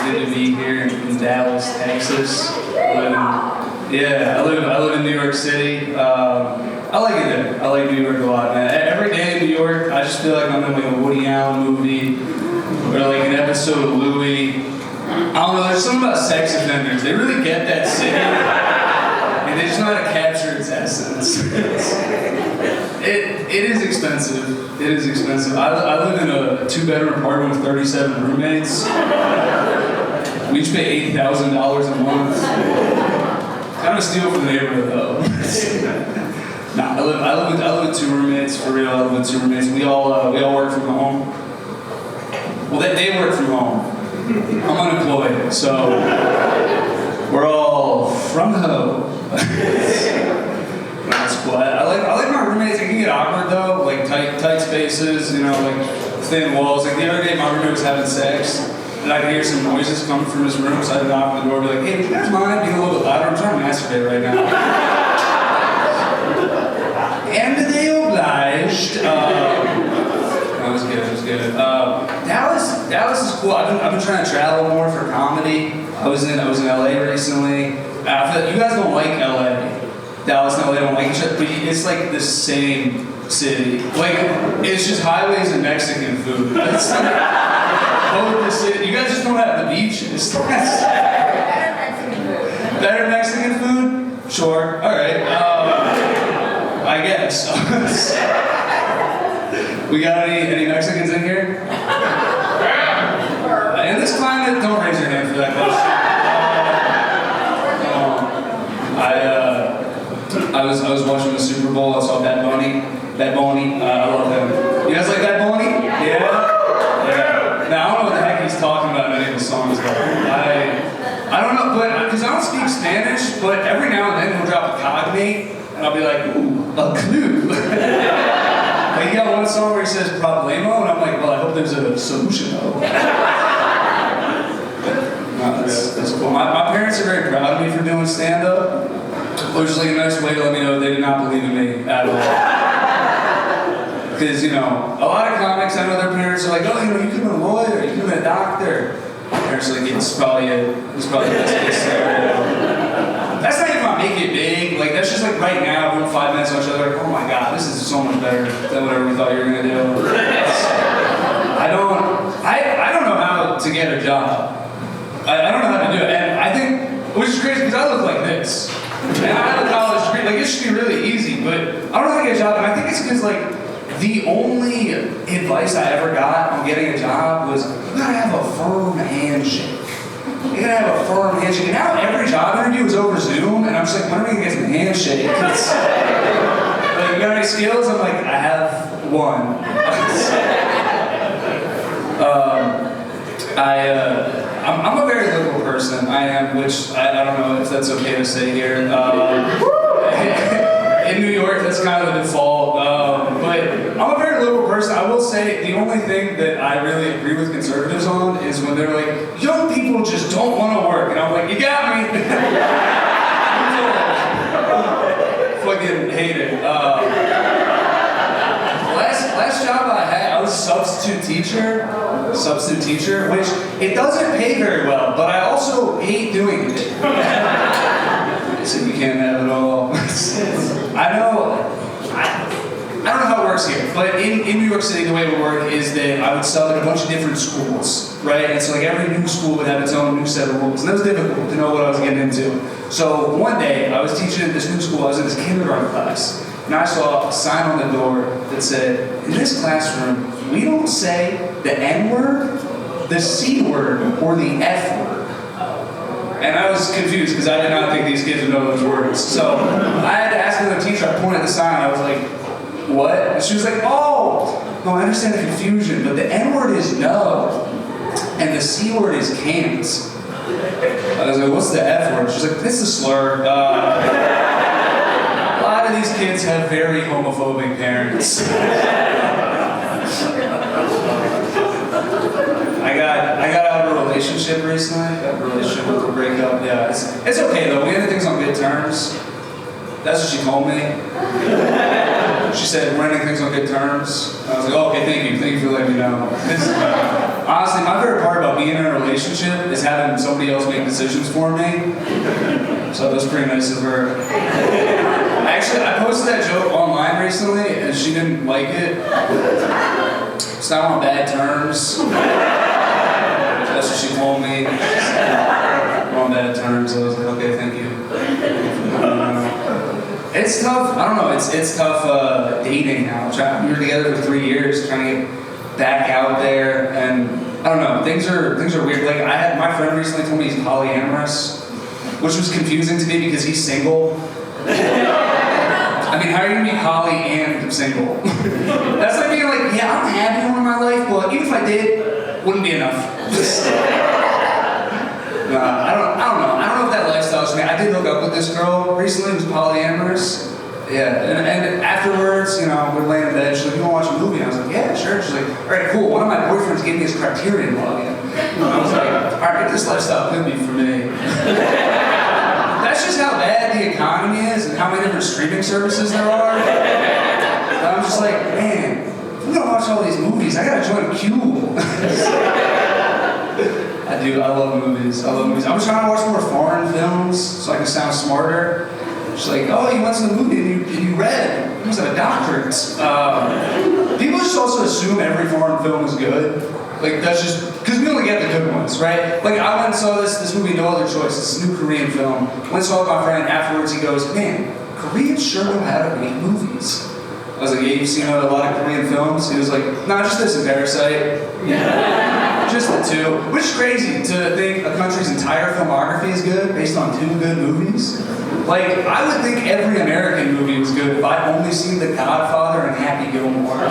good to be here in Dallas, Texas. I live in New York City. I like it there. I like New York a lot, man. Every day in New York, I just feel like I'm in like a Woody Allen movie or like an episode of Louis. I don't know, there's something about sex offenders. They really get that city, and they just know how to capture its essence. It is expensive. It is expensive. I live in a 2-bedroom apartment with 37 roommates. We each pay $8,000 a month. Kind of steal from the neighborhood though. Nah, I live with 2 roommates, for real. I live with 2 roommates. We all work from home. Well, they work from home. I'm unemployed, so we're all from home. That's cool. I like my roommates. It can get awkward though, like tight spaces, you know, like thin walls. Like the other day, my roommate was having sex, and I could hear some noises coming from his room, so I had to knock on the door, and be like, "Hey, would you guys mind being a little bit louder? I'm trying to masturbate right now." And they obliged. That was good. It was good. Dallas is cool. I've been trying to travel more for comedy. I was in LA recently. I feel like you guys don't like LA. Dallas and LA don't like each other, but it's like the same city. Like it's just highways and Mexican food. It's like both the city. You guys just don't have the beaches. Better Mexican food? Sure. All right. I guess. We got any Mexicans in here? In this climate, don't raise your hand for that question. I was watching the Super Bowl. I saw Bad Bunny. I love him. You guys like Bad Bunny? Yeah. Now I don't know what the heck he's talking about in any of his songs though. I don't know, but because I don't speak Spanish, but every now and then he'll drop a cognate, and I'll be like, ooh, a clue. Like he got one song where he says problemo, and I'm like, well, I hope there's a solution though. That's cool. My parents are very proud of me for doing stand-up. Which is like a nice way to let me know they did not believe in me at all. Because, you know, a lot of comics, I know their parents are like, oh, you know, you could have been a lawyer, you could have been a doctor. Parents are like, it's probably the best case scenario. That's not even about making it big. Like, that's just like right now, we're 5 minutes on each other, like, oh my god, this is so much better than whatever we thought you were going to do. I don't know how to get a job. I don't know how to do it. And I think, which is crazy because I look like this. And I have a college degree, like it should be really easy, but I don't know how to get a job, and I think it's because like the only advice I ever got on getting a job was you gotta have a firm handshake. You gotta have a firm handshake. And now every job interview is over Zoom, and I'm just like, when are we gonna get some handshake? Like, you got any skills? I'm like, I have one. I'm a very liberal person. I am, which I don't know if that's okay to say here. In New York, that's kind of the default. But I'm a very liberal person. I will say the only thing that I really agree with conservatives on is when they're like, young people just don't want to work. And I'm like, you got me. Fucking hate it. Last job I had, I was substitute teacher, which it doesn't pay very well, but I also hate doing it. So you can't have it all. I don't know how it works here, but in New York City, the way it would work is that I would sub at a bunch of different schools, right? And so like every new school would have its own new set of rules, and that was difficult to know what I was getting into. So one day, I was teaching at this new school, I was in this kindergarten class, and I saw a sign on the door that said, in this classroom, we don't say the N-word, the C-word, or the F-word. And I was confused because I did not think these kids would know those words. So I had to ask another teacher, I pointed at the sign, I was like, what? And she was like, oh, no, I understand the confusion, but the N-word is no, and the C-word is can't. I was like, what's the F-word? She was like, this is a slur. A lot of these kids have very homophobic parents. I got out of a relationship recently. Got a relationship with a breakup. Yeah, it's okay though. We ended things on good terms. That's what she told me. She said, we're ending things on good terms. I was like, oh, okay, thank you for letting me know. Honestly, my favorite part about being in a relationship is having somebody else make decisions for me. So that was pretty nice of her. Actually, I posted that joke online recently, and she didn't like it. It's not on bad terms. That's what she told me. We're on bad terms. I was like, okay, thank you. It's tough. I don't know. It's tough dating now. We were together for 3 years, trying to get back out there, and I don't know. Things are weird. Like my friend recently told me he's polyamorous, which was confusing to me because he's single. I mean, how are you gonna be poly and single? That's like being like, yeah, I'm happy in my life, but even if I did, wouldn't be enough. I don't know. I don't know if that lifestyle's for me. I did hook up with this girl recently who's polyamorous. Yeah, and afterwards, you know, we're laying in bed. She's like, "You want to watch a movie?" And I was like, "Yeah, sure." She's like, "All right, cool." One of my boyfriends gave me his Criterion login. And I was like, "All right, this lifestyle could be for me." That's just how bad the economy is and how many different streaming services there are. And I'm just like, man, if I'm gonna watch all these movies, I gotta join Q. I do. I love movies. I'm trying to watch more foreign films so I can sound smarter. She's like, oh, you went to the movie and you read. You must have a doctorate. People just also assume every foreign film is good. Like, that's just, because we only get the good ones, right? Like, I went and saw this movie, No Other Choice. It's a new Korean film. Went and saw it with my friend. Afterwards, he goes, man, Koreans sure know how to make movies. I was like, yeah, you've seen a lot of Korean films? He was like, no, just this and Parasite. Yeah. Just the two. Which is crazy to think a country's entire filmography is good based on 2 good movies. Like, I would think every American movie was good if I'd only seen The Godfather and Happy Gilmore.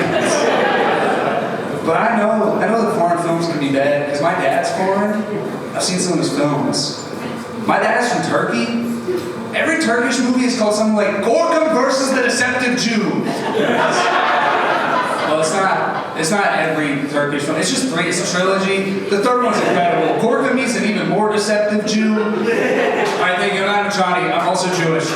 But I know that foreign films can be bad, because my dad's foreign. I've seen some of his films. My dad's from Turkey. Every Turkish movie is called something like Gorkum versus the Deceptive Jew. Well, it's not every Turkish film. It's just 3. It's a trilogy. The 3rd one's incredible. Gorkum meets an even more deceptive Jew. All right, thank you. I'm Johnny. I'm also Jewish.